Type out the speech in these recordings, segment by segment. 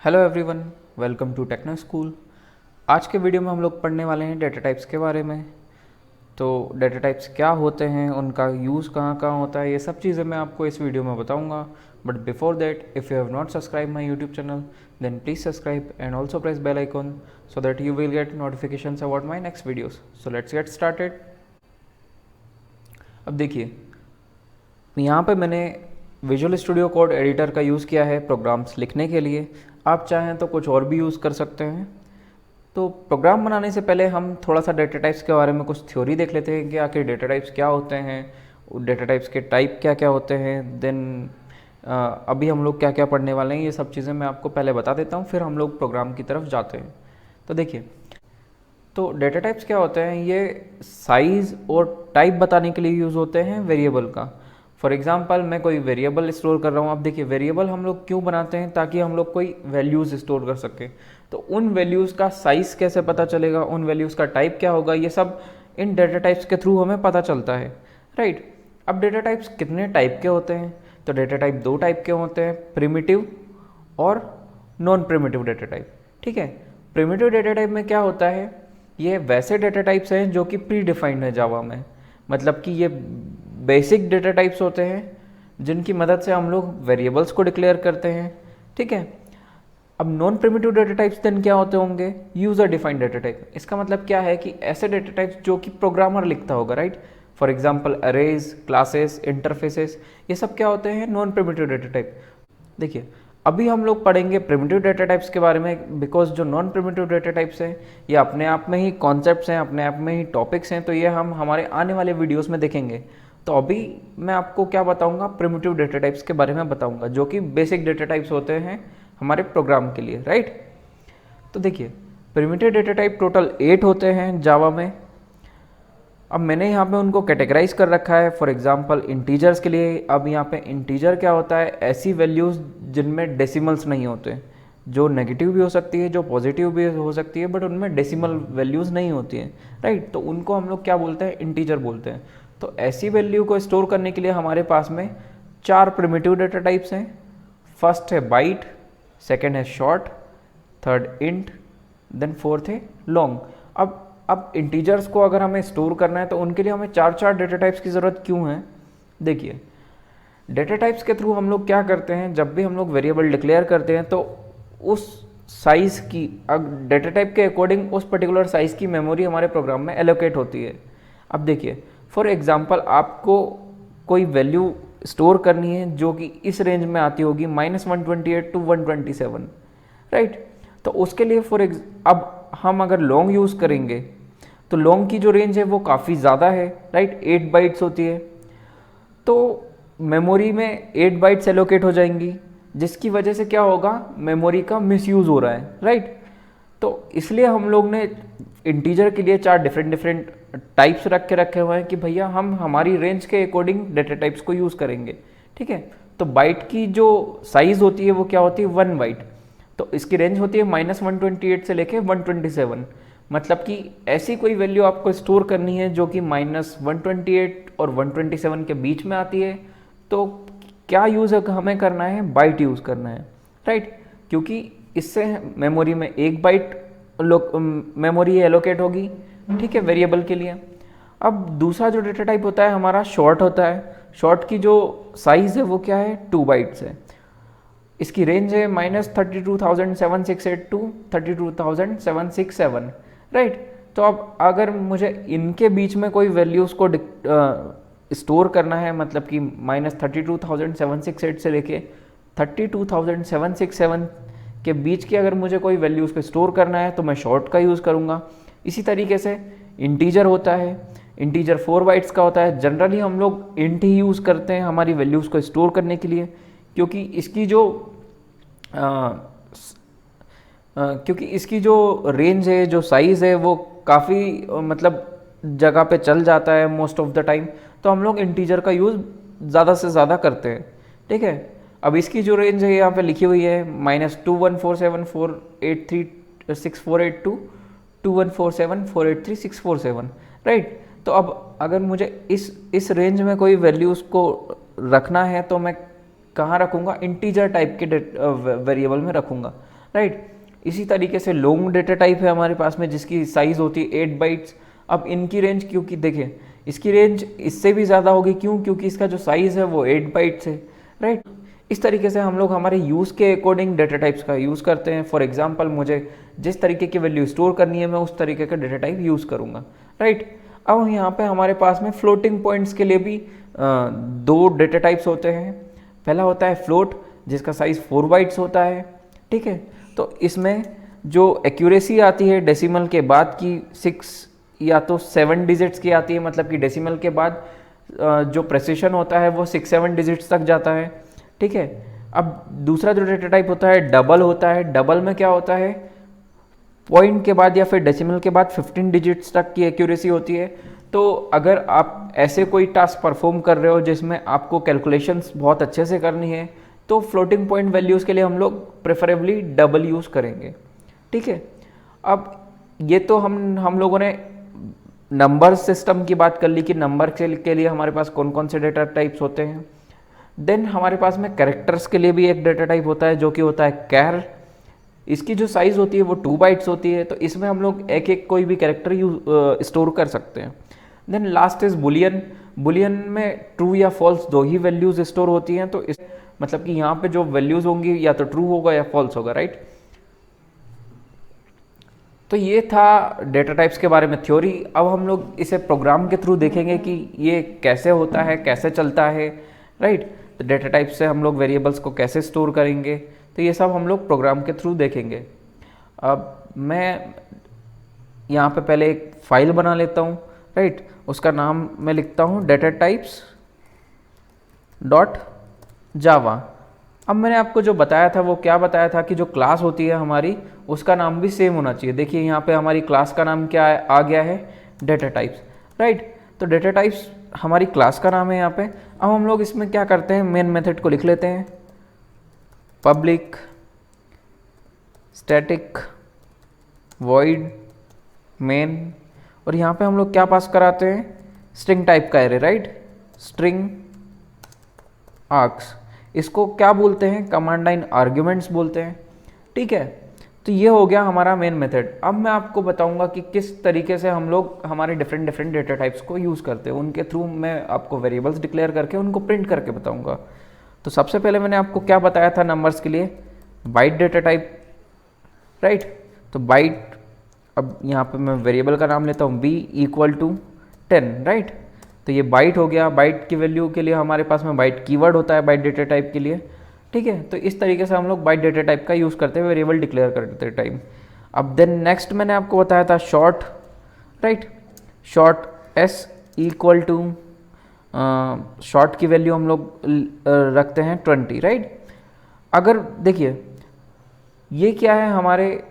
Hello everyone, welcome to Techno School. आज के video में हम लोग पढ़ने वाले हैं डेटा टाइप्स के बारे में। तो डेटा टाइप्स क्या होते हैं, उनका यूज़ कहाँ कहाँ होता है, ये सब चीज़ें मैं आपको इस वीडियो में बताऊंगा। But before that, if you have not subscribe my YouTube channel, then please subscribe and also press bell icon so that you will get notifications about my next videos. So let's get started. अब देखिए, यहाँ पे मैंने Visual Studio Code editor का use किया है programmes लिखने के लिए। आप चाहें तो कुछ और भी यूज़ कर सकते हैं। तो प्रोग्राम बनाने से पहले हम थोड़ा सा डेटा टाइप्स के बारे में कुछ थ्योरी देख लेते हैं कि आखिर डेटा टाइप्स क्या होते हैं, डेटा टाइप्स के टाइप क्या क्या होते हैं। देन अभी हम लोग क्या क्या पढ़ने वाले हैं, ये सब चीज़ें मैं आपको पहले बता देता हूँ, फिर हम लोग प्रोग्राम की तरफ जाते हैं। तो देखिए, तो डेटा टाइप्स क्या होते हैं, ये साइज़ और टाइप बताने के लिए यूज़ होते हैं वेरिएबल का। फॉर एग्जांपल, मैं कोई वेरिएबल स्टोर कर रहा हूँ। अब देखिए, वेरिएबल हम लोग क्यों बनाते हैं, ताकि हम लोग कोई वैल्यूज़ स्टोर कर सकें। तो उन वैल्यूज़ का साइज़ कैसे पता चलेगा, उन वैल्यूज़ का टाइप क्या होगा, ये सब इन डेटा टाइप्स के थ्रू हमें पता चलता है, राइट। अब डेटा टाइप्स कितने टाइप के होते हैं, तो डेटा टाइप दो टाइप के होते हैं, प्रिमिटिव और नॉन प्रिमिटिव डेटा टाइप। ठीक है, प्रिमिटिव डेटा टाइप में क्या होता है, ये वैसे डेटा टाइप्स हैं जो कि प्री डिफाइंड है जावा में। मतलब कि ये बेसिक डेटा टाइप्स होते हैं जिनकी मदद से हम लोग वेरिएबल्स को डिक्लेयर करते हैं। ठीक है, अब non primitive data types then क्या होते होंगे, यूजर डिफाइंड डेटा टाइप। इसका मतलब क्या है कि ऐसे डेटा टाइप्स जो कि प्रोग्रामर लिखता होगा, right. For example arrays, classes, interfaces, ये सब क्या होते हैं, नॉन प्रिमिटिव डेटा टाइप। देखिए, अभी हम लोग पढ़ेंगे प्रिमिटिव डेटा टाइप्स के बारे में, बिकॉज जो नॉन प्रिमिटिव डेटा टाइप्स हैं ये अपने आप में ही कॉन्सेप्ट्स हैं, अपने आप में ही टॉपिक्स हैं। तो ये हम हमारे आने वाले वीडियोस में देखेंगे। तो अभी मैं आपको क्या बताऊंगा, प्रिमिटिव डेटा टाइप्स के बारे में बताऊंगा, जो कि बेसिक डेटा टाइप्स होते हैं हमारे प्रोग्राम के लिए, राइट। तो देखिए, प्रिमिटिव डेटा टाइप टोटल 8 होते हैं जावा में। अब मैंने यहाँ पे उनको कैटेगराइज कर रखा है। फॉर एग्जांपल, इंटीजर्स के लिए, अब यहाँ पे इंटीजर क्या होता है, ऐसी वैल्यूज़ जिनमें डेसिमल्स नहीं होते, जो नेगेटिव भी हो सकती है, जो पॉजिटिव भी हो सकती है, बट उनमें डेसिमल वैल्यूज़ नहीं होती हैं, राइट। तो उनको हम लोग क्या बोलते हैं, इंटीजर बोलते हैं। तो ऐसी वैल्यू को स्टोर करने के लिए हमारे पास में 4 प्रिमिटिव डेटा टाइप्स हैं। फर्स्ट है बाइट, सेकेंड है short, third int, then fourth है लॉन्ग। अब इंटीजर्स को अगर हमें स्टोर करना है तो उनके लिए हमें 4 डेटा टाइप्स की ज़रूरत क्यों है। देखिए, डेटा टाइप्स के थ्रू हम लोग क्या करते हैं, जब भी हम लोग वेरिएबल डिक्लेयर करते हैं तो उस साइज़ की, डेटा टाइप के अकॉर्डिंग उस पर्टिकुलर साइज़ की मेमोरी हमारे प्रोग्राम में एलोकेट होती है। अब देखिए, फॉर एग्जांपल, आपको कोई वैल्यू स्टोर करनी है जो कि इस रेंज में आती होगी -128 to 127, राइट। तो उसके लिए अब हम अगर लॉन्ग यूज़ करेंगे तो लॉन्ग की जो रेंज है वो काफ़ी ज़्यादा है, राइट। 8 बाइट्स होती है, तो मेमोरी में 8 बाइट्स एलोकेट हो जाएंगी, जिसकी वजह से क्या होगा, मेमोरी का मिसयूज़ हो रहा है, राइट। तो इसलिए हम लोग ने इंटीजर के लिए 4 डिफरेंट टाइप्स रखे हुए हैं कि भैया हम हमारी रेंज के अकॉर्डिंग डेटा टाइप्स को यूज़ करेंगे। ठीक है, तो बाइट की जो साइज़ होती है वो क्या होती है, 1 बाइट। तो इसकी रेंज होती है -128 से लेके 127। मतलब कि ऐसी कोई वैल्यू आपको स्टोर करनी है जो कि -128 और 127 के बीच में आती है, तो क्या यूज़ हमें करना है, बाइट यूज़ करना है, राइट। क्योंकि इससे मेमोरी में 1 बाइट मेमोरी एलोकेट होगी, ठीक है, वेरिएबल के लिए। अब दूसरा जो डेटा टाइप होता है हमारा शॉर्ट होता है। शॉर्ट की जो साइज़ है वो क्या है, 2 बाइट्स है। इसकी रेंज है -32,768 टू 32,767, राइट। तो अब अगर मुझे इनके बीच में कोई वैल्यूज़ को स्टोर करना है, मतलब कि -32,768 से लेके 32,767 के बीच की अगर मुझे कोई वैल्यूज़ को स्टोर करना है तो मैं शॉर्ट का यूज़ करूँगा। इसी तरीके से इंटीजर होता है, इंटीजर 4 बाइट्स का होता है। जनरली हम लोग इंट ही यूज़ करते हैं हमारी वैल्यूज़ को स्टोर करने के लिए, क्योंकि इसकी जो रेंज है, जो साइज़ है, वो काफ़ी मतलब जगह पे चल जाता है मोस्ट ऑफ द टाइम। तो हम लोग इंटीजर का यूज़ ज़्यादा से ज़्यादा करते हैं, ठीक है। अब इसकी जो रेंज है यहाँ पे लिखी हुई है -2147483648 2147483647, राइट। तो अब अगर मुझे इस रेंज में कोई वैल्यूज़ को रखना है तो मैं कहाँ रखूँगा, इंटीजर टाइप के वेरिएबल में रखूँगा। राइट। इसी तरीके से लॉन्ग डेटा टाइप है हमारे पास में जिसकी साइज़ होती है 8 बाइट्स। अब इनकी रेंज, क्योंकि देखिए इसकी रेंज इससे भी ज़्यादा होगी, क्यों? क्योंकि इसका जो साइज़ है वो 8 बाइट्स है, राइट। इस तरीके से हम लोग हमारे यूज़ के अकॉर्डिंग डेटा टाइप्स का यूज़ करते हैं। फॉर एग्जांपल मुझे जिस तरीके की वैल्यू स्टोर करनी है मैं उस तरीके का डेटा टाइप यूज़ करूँगा, राइट। अब यहाँ पे हमारे पास में फ्लोटिंग पॉइंट्स के लिए भी दो डेटा टाइप्स होते हैं। पहला होता है फ्लोट जिसका साइज़ 4 बाइट्स होता है, ठीक है। तो इसमें जो एक्यूरेसी आती है डेसिमल के बाद की 6 या तो 7 डिजिट्स की आती है, मतलब कि डेसिमल के बाद जो प्रेसिशन होता है वो 6-7 डिजिट्स तक जाता है, ठीक है। अब दूसरा जो डेटा टाइप होता है डबल होता है। डबल में क्या होता है, पॉइंट के बाद या फिर डेसिमल के बाद 15 डिजिट्स तक की एक्यूरेसी होती है। तो अगर आप ऐसे कोई टास्क परफॉर्म कर रहे हो जिसमें आपको कैलकुलेशंस बहुत अच्छे से करनी है तो फ्लोटिंग पॉइंट वैल्यूज़ के लिए हम लोग प्रेफरेबली डबल यूज़ करेंगे, ठीक है। अब ये तो हम लोगों ने नंबर सिस्टम की बात कर ली कि नंबर के लिए हमारे पास कौन कौन से डेटा टाइप्स होते हैं। देन हमारे पास में कैरेक्टर्स के लिए भी एक डेटा टाइप होता है जो कि होता है कैर। इसकी जो साइज़ होती है वो 2 बाइट्स होती है, तो इसमें हम लोग एक एक कोई भी कैरेक्टर स्टोर कर सकते हैं। Then last is boolean. Boolean में ट्रू या फॉल्स दो ही वैल्यूज़ स्टोर होती हैं, तो इस मतलब कि यहाँ पे जो वैल्यूज़ होंगी या तो ट्रू होगा या फॉल्स होगा, राइट। तो ये था डेटा टाइप्स के बारे में थ्योरी। अब हम लोग इसे प्रोग्राम के थ्रू देखेंगे कि ये कैसे होता है, कैसे चलता है, राइट। तो डेटा टाइप से हम लोग वेरिएबल्स को कैसे स्टोर करेंगे, तो ये सब हम लोग प्रोग्राम के थ्रू देखेंगे। अब मैं यहाँ पे पहले एक फाइल बना लेता हूँ, राइट। उसका नाम मैं लिखता हूँ डेटा टाइप्स डॉट जावा। अब मैंने आपको जो बताया था वो क्या बताया था कि जो क्लास होती है हमारी उसका नाम भी सेम होना चाहिए। देखिए यहाँ पे हमारी क्लास का नाम क्या है, आ गया है डेटा टाइप्स, राइट। तो डेटा टाइप्स हमारी क्लास का नाम है यहाँ पे। अब हम लोग इसमें क्या करते हैं, मेन मेथड को लिख लेते हैं पब्लिक स्टैटिक वॉइड मेन, और यहाँ पे हम लोग क्या पास कराते हैं, स्ट्रिंग टाइप का एरे, राइट। स्ट्रिंग आर्क्स, इसको क्या बोलते हैं, कमांड लाइन आर्ग्यूमेंट्स बोलते हैं, ठीक है। तो ये हो गया हमारा मेन मेथड। अब मैं आपको बताऊंगा कि किस तरीके से हम लोग हमारे डिफरेंट डेटा टाइप्स को यूज़ करते हैं। उनके थ्रू मैं आपको वेरिएबल्स डिक्लेयर करके उनको प्रिंट करके बताऊंगा। तो सबसे पहले मैंने आपको क्या बताया था नंबर्स के लिए, बाइट डेटा टाइप, राइट। तो बाइट, अब यहाँ पे मैं वेरिएबल का नाम लेता हूँ b = 10, राइट। तो ये बाइट हो गया। बाइट की वैल्यू के लिए हमारे पास में बाइट कीवर्ड होता है बाइट डेटा टाइप के लिए, ठीक है। तो इस तरीके से हम लोग बाइट डेटा टाइप का यूज़ करते हैं वेरिएबल डिक्लेयर करते टाइम। अब देन नेक्स्ट मैंने आपको बताया था short, right. Short s = short की वैल्यू हम लोग रखते हैं 20, राइट। अगर देखिए ये क्या है हमारे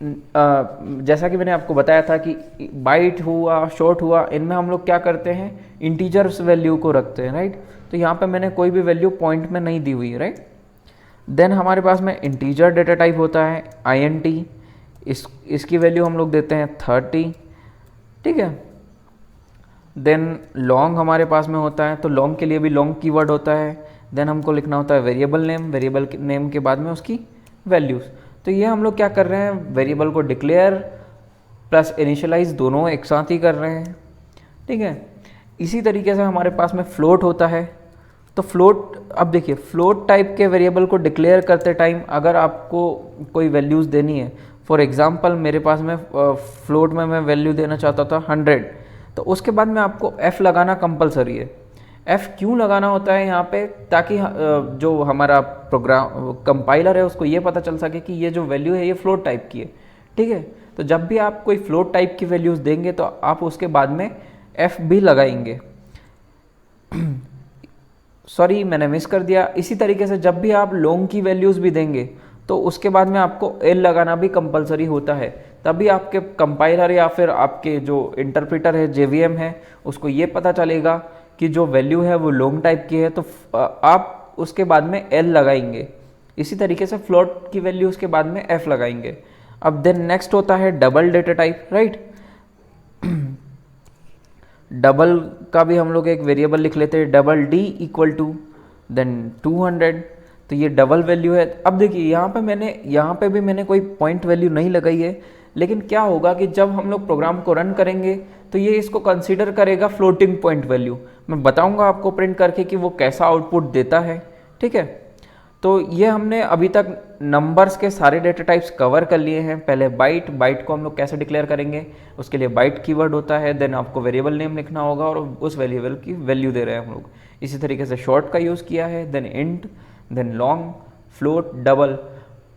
जैसा कि मैंने आपको बताया था कि बाइट हुआ, शॉर्ट हुआ, इनमें हम लोग क्या करते हैं, इंटीजर्स वैल्यू को रखते हैं, राइट। तो यहाँ पे मैंने कोई भी वैल्यू पॉइंट में नहीं दी हुई है, राइट। देन हमारे पास में इंटीजर डेटा टाइप होता है int, इसकी वैल्यू हम लोग देते हैं 30, ठीक है। देन लॉन्ग हमारे पास में होता है, तो लॉन्ग के लिए भी लॉन्ग कीवर्ड होता है। देन हमको लिखना होता है वेरिएबल नेम, वेरिएबल नेम के बाद में उसकी वैल्यूज़। तो ये हम लोग क्या कर रहे हैं, वेरिएबल को डिक्लेयर प्लस इनिशियलाइज दोनों एक साथ ही कर रहे हैं, ठीक है। इसी तरीके से हमारे पास में फ्लोट होता है। तो फ्लोट, अब देखिए फ्लोट टाइप के वेरिएबल को डिक्लेयर करते टाइम अगर आपको कोई वैल्यूज़ देनी है, फॉर एग्जांपल मेरे पास में फ्लोट में मैं वैल्यू देना चाहता था 100, तो उसके बाद में आपको f लगाना कंपलसरी है। f क्यों लगाना होता है यहाँ पे, ताकि जो हमारा प्रोग्राम कंपाइलर है उसको ये पता चल सके कि ये जो वैल्यू है ये फ्लोट टाइप की है, ठीक है। तो जब भी आप कोई फ्लोट टाइप की वैल्यूज़ देंगे तो आप उसके बाद में f भी लगाएंगे। सॉरी मैंने मिस कर दिया। इसी तरीके से जब भी आप लॉन्ग की वैल्यूज़ भी देंगे तो उसके बाद में आपको l लगाना भी कंपलसरी होता है, तभी आपके कंपाइलर या फिर आपके जो इंटरप्रेटर है JVM है उसको ये पता चलेगा कि जो वैल्यू है वो लॉन्ग टाइप की है, तो आप उसके बाद में l लगाएंगे। इसी तरीके से फ्लोट की वैल्यूज़ के बाद में f लगाएंगे। अब देन नेक्स्ट होता है double data type, right. Double का भी हम लोग एक वेरिएबल लिख लेते हैं, डबल d = देन 200। तो ये डबल वैल्यू है। अब देखिए यहाँ पे भी मैंने कोई पॉइंट वैल्यू नहीं लगाई है, लेकिन क्या होगा कि जब हम लोग प्रोग्राम को रन करेंगे तो ये इसको कंसीडर करेगा फ्लोटिंग पॉइंट वैल्यू। मैं बताऊंगा आपको प्रिंट करके कि वो कैसा आउटपुट देता है, ठीक है। तो ये हमने अभी तक नंबर्स के सारे डेटा टाइप्स कवर कर लिए हैं। पहले बाइट को हम लोग कैसे डिक्लेयर करेंगे, उसके लिए बाइट कीवर्ड होता है, देन आपको वेरिएबल नेम लिखना होगा और उस वेरिएबल की वैल्यू दे रहे हैं हम लोग। इसी तरीके से शॉर्ट का यूज़ किया है, then int, then long, float, double.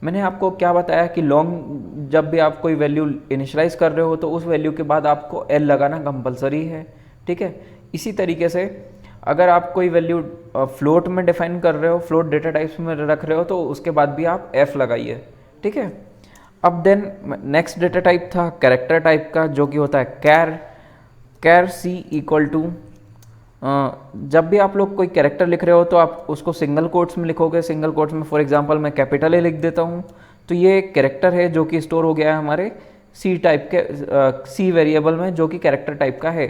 मैंने आपको क्या बताया कि लॉन्ग जब भी आप कोई वैल्यू इनिशलाइज कर रहे हो तो उस वैल्यू के बाद आपको एल लगाना कंपलसरी है, ठीक है। इसी तरीके से अगर आप कोई वैल्यू फ्लोट में डिफाइन कर रहे हो, फ्लोट डेटा टाइप्स में रख रहे हो, तो उसके बाद भी आप एफ लगाइए, ठीक है। अब देन नेक्स्ट डेटा टाइप था कैरेक्टर टाइप का, जो कि होता है कैर सी इक्वल टू, जब भी आप लोग कोई कैरेक्टर लिख रहे हो तो आप उसको सिंगल कोट्स में लिखोगे। सिंगल कोट्स में फॉर एग्जांपल मैं कैपिटल ए लिख देता हूँ, तो ये एक कैरेक्टर है जो कि स्टोर हो गया है हमारे सी टाइप के सी वेरिएबल में, जो कि कैरेक्टर टाइप का है,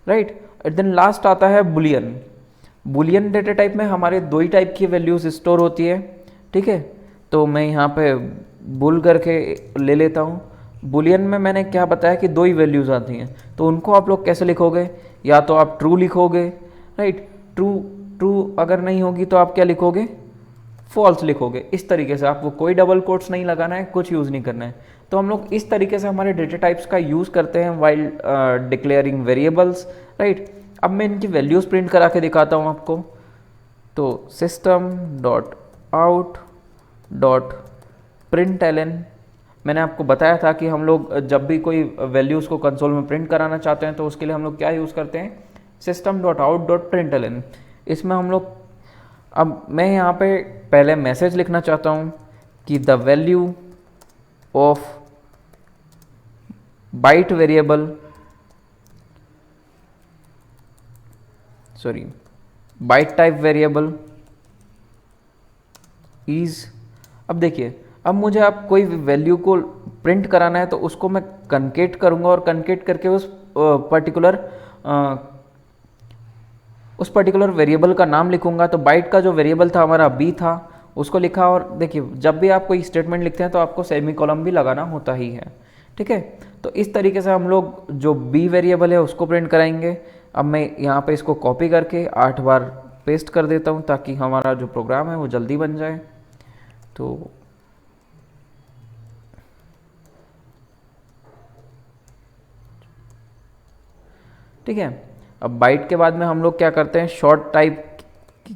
राइट। देन लास्ट आता है बुलियन डेटा टाइप में हमारे दो ही टाइप की वैल्यूज स्टोर होती है, ठीक है। तो मैं यहाँ पे बुल करके ले लेता हूँ। बुलियन में मैंने क्या बताया कि दो ही वैल्यूज आती हैं, तो उनको आप लोग कैसे लिखोगे, या तो आप ट्रू लिखोगे, राइट। ट्रू अगर नहीं होगी तो आप क्या लिखोगे, फॉल्स लिखोगे। इस तरीके से आपको कोई डबल कोट्स नहीं लगाना है, कुछ यूज़ नहीं करना है। तो हम लोग इस तरीके से हमारे डेटा टाइप्स का यूज़ करते हैं वाइल डिक्लेयरिंग वेरिएबल्स, राइट। अब मैं इनकी वैल्यूज़ प्रिंट करा के दिखाता हूँ आपको। तो system dot out dot println, मैंने आपको बताया था कि हम लोग जब भी कोई वैल्यूज़ को कंसोल में प्रिंट कराना चाहते हैं तो उसके लिए हम लोग क्या यूज़ करते हैं, system dot out dot println. इसमें हम लोग, अब मैं यहाँ पे पहले मैसेज लिखना चाहता हूँ कि the value of byte variable, sorry byte type variable is. अब देखिए, अब मुझे आप कोई वैल्यू को प्रिंट कराना है तो उसको मैं कनकेट करूँगा और कनकेट करके उस पर्टिकुलर वेरिएबल का नाम लिखूंगा। तो बाइट का जो वेरिएबल था हमारा बी था, उसको लिखा। और देखिए, जब भी आप कोई स्टेटमेंट लिखते हैं तो आपको सेमी कॉलम भी लगाना होता ही है, ठीक है। तो इस तरीके से हम लोग जो बी वेरिएबल है उसको प्रिंट कराएंगे। अब मैं यहाँ पे इसको कॉपी करके 8 बार पेस्ट कर देता हूँ ताकि हमारा जो प्रोग्राम है वो जल्दी बन जाए। तो ठीक है, अब बाइट के बाद में हम लोग क्या करते हैं, शॉर्ट टाइप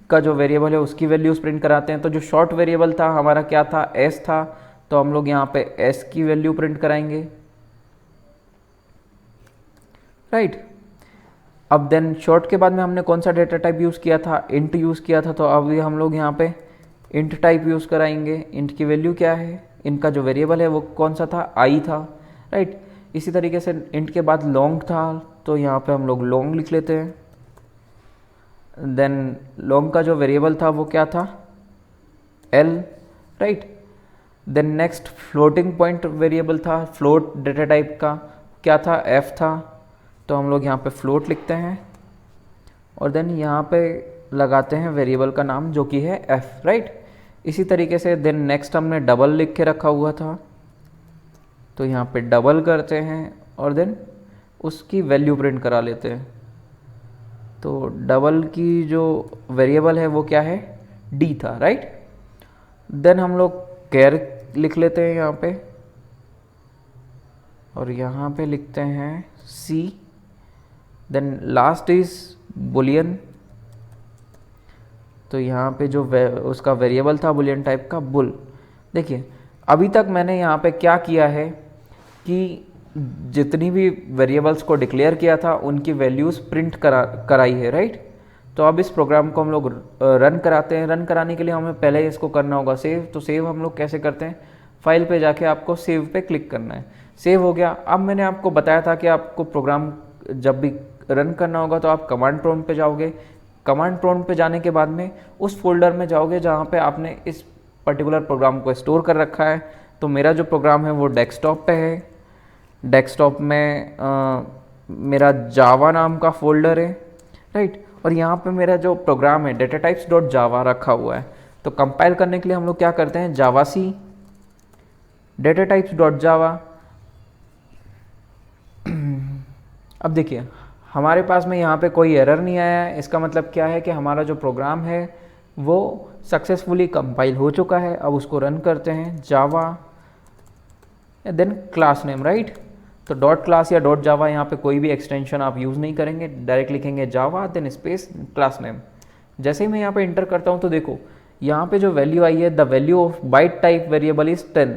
का जो वेरिएबल है उसकी वैल्यूज प्रिंट कराते हैं। तो जो शॉर्ट वेरिएबल था हमारा क्या था, एस था, तो हम लोग यहाँ पे एस की वैल्यू प्रिंट कराएंगे, राइट। अब देन शॉर्ट के बाद में हमने कौन सा डेटा टाइप यूज़ किया था, इंट यूज़ किया था। तो अभी हम लोग यहाँ पे इंट टाइप यूज़ कराएंगे। इंट की वैल्यू क्या है, इनका जो वेरिएबल है वो कौन सा था, आई था, राइट। इसी तरीके से इंट के बाद लॉन्ग था, तो यहाँ पे हम लोग लॉन्ग लिख लेते हैं। देन लॉन्ग का जो वेरिएबल था वो क्या था, L, right. Then next floating point variable था, फ्लोट डेटा टाइप का क्या था, एफ था, तो हम लोग यहाँ पे फ्लोट लिखते हैं और देन यहाँ पे लगाते हैं वेरिएबल का नाम जो कि है एफ, राइट। इसी तरीके से देन नेक्स्ट हमने डबल लिख के रखा हुआ था, तो यहाँ पे डबल करते हैं और देन उसकी वैल्यू प्रिंट करा लेते हैं। तो डबल की जो वेरिएबल है वो क्या है, डी था, राइट। देन हम लोग कैर लिख लेते हैं यहाँ पे और यहाँ पे लिखते हैं सी। देन लास्ट इज बुलियन, तो यहाँ पे जो उसका वेरिएबल था बुलियन टाइप का, बुल। देखिए, अभी तक मैंने यहाँ पे क्या किया है कि जितनी भी वेरिएबल्स को डिक्लेयर किया था उनकी वैल्यूज़ प्रिंट कराई है, राइट। तो अब इस प्रोग्राम को हम लोग रन कराते हैं। रन कराने के लिए हमें पहले इसको करना होगा सेव। तो सेव हम लोग कैसे करते हैं, फाइल पे जाके आपको सेव पे क्लिक करना है। सेव हो गया। अब मैंने आपको बताया था कि आपको प्रोग्राम जब भी रन करना होगा तो आप कमांड प्रॉम्प्ट पे जाओगे। कमांड प्रॉम्प्ट पे जाने के बाद में उस फोल्डर में जाओगे जहाँ पे आपने इस पर्टिकुलर प्रोग्राम को स्टोर कर रखा है। तो मेरा जो प्रोग्राम है वो डेस्कटॉप पे है। डेस्कटॉप में मेरा जावा नाम का फोल्डर है, राइट। और यहाँ पे मेरा जो प्रोग्राम है डेटा टाइप्स डॉट जावा रखा हुआ है। तो कंपाइल करने के लिए हम लोग क्या करते हैं, जावासी डेटा टाइप्स डॉट जावा। अब देखिए हमारे पास में यहाँ पे कोई एरर नहीं आया है, इसका मतलब क्या है कि हमारा जो प्रोग्राम है वो सक्सेसफुली कंपाइल हो चुका है। अब उसको रन करते हैं, जावा देन क्लास नेम, राइट। तो डॉट क्लास या डॉट जावा यहाँ पे कोई भी एक्सटेंशन आप यूज़ नहीं करेंगे, डायरेक्ट लिखेंगे जावा देन स्पेस क्लास नेम। जैसे ही मैं यहाँ पे इंटर करता हूँ तो देखो यहाँ पे जो वैल्यू आई है, the value of byte type variable is 10,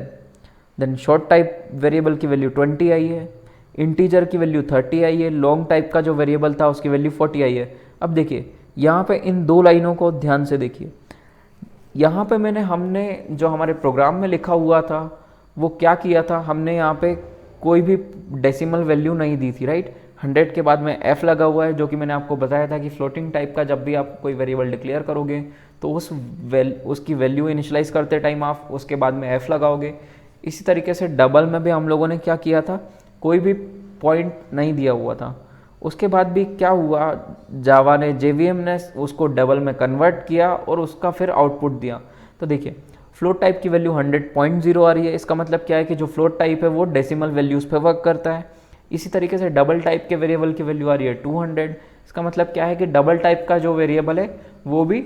then short type variable की वैल्यू 20 आई है, इंटीजर की वैल्यू 30 आई है, लॉन्ग टाइप का जो वेरिएबल था उसकी वैल्यू 40 आई है। अब देखिए यहाँ पे इन दो लाइनों को ध्यान से देखिए, यहाँ पे हमने जो हमारे प्रोग्राम में लिखा हुआ था वो क्या किया था, हमने यहाँ पे कोई भी डेसिमल वैल्यू नहीं दी थी, राइट। 100 के बाद में f लगा हुआ है, जो कि मैंने आपको बताया था कि फ्लोटिंग टाइप का जब भी आप कोई वेरिएबल डिक्लेयर करोगे तो उसकी वैल्यू इनिशियलाइज करते टाइम आप उसके बाद में f लगाओगे। इसी तरीके से डबल में भी हम लोगों ने क्या किया था, कोई भी पॉइंट नहीं दिया हुआ था। उसके बाद भी क्या हुआ, जावा ने जेवीएम ने उसको डबल में कन्वर्ट किया और उसका फिर आउटपुट दिया। तो देखिए फ्लोट टाइप की वैल्यू 100.0 आ रही है, इसका मतलब क्या है कि जो फ्लोट टाइप है वो डेसिमल वैल्यूज़ पे वर्क करता है। इसी तरीके से डबल टाइप के वेरिएबल की वैल्यू आ रही है 200, इसका मतलब क्या है कि डबल टाइप का जो वेरिएबल है वो भी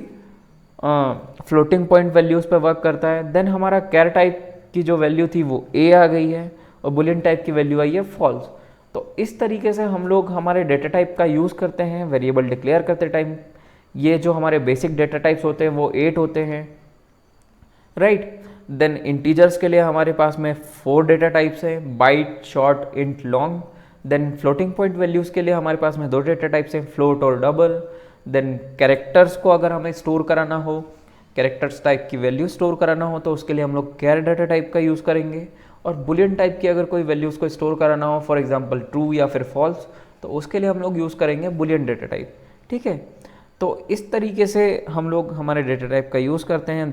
फ्लोटिंग पॉइंट वैल्यूज़ पे वर्क करता है। देन हमारा कैर टाइप की जो वैल्यू थी वो a आ गई है और बुलियन टाइप की वैल्यू आई है फॉल्स। तो इस तरीके से हम लोग हमारे डेटा टाइप का यूज़ करते हैं वेरिएबल डिक्लेयर करते टाइम। ये जो हमारे बेसिक डेटा टाइप्स होते हैं वो 8 होते हैं, राइट। देन इंटीजर्स के लिए हमारे पास में 4 डेटा टाइप्स हैं, byte, short, int, long. Then floating point values के लिए हमारे पास में 2 डेटा टाइप्स हैं, फ्लोट और डबल। देन कैरेक्टर्स को अगर हमें स्टोर कराना हो, कैरेक्टर्स टाइप की वैल्यू स्टोर कराना हो तो उसके लिए हम लोग कैर डेटा टाइप का यूज़ करेंगे। और बुलियन टाइप की अगर कोई वैल्यूज़ को स्टोर कराना हो, फॉर एग्जांपल ट्रू या फिर फॉल्स, तो उसके लिए हम लोग यूज़ करेंगे बुलियन डेटा टाइप, ठीक है। तो इस तरीके से हम लोग हमारे डेटा टाइप का यूज़ करते हैं।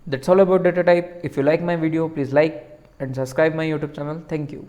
That's all about data type. If you like my video, please like and subscribe my YouTube channel. Thank you.